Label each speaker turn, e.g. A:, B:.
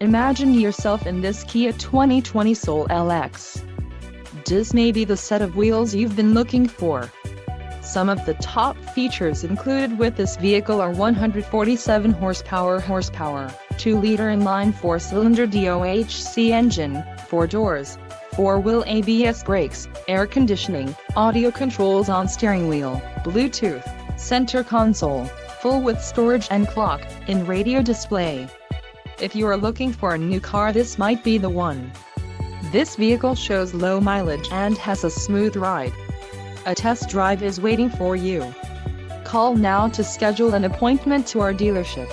A: Imagine yourself in this Kia 2020 Soul LX. This may be the set of wheels you've been looking for. Some of the top features included with this vehicle are 147 horsepower, 2-liter inline 4-cylinder DOHC engine, 4 doors, 4-wheel ABS brakes, air conditioning, audio controls on steering wheel, Bluetooth, center console, full with storage and clock-in radio display. If you are looking for a new car, this might be the one. This vehicle shows low mileage and has a smooth ride. A test drive is waiting for you. Call now to schedule an appointment to our dealership.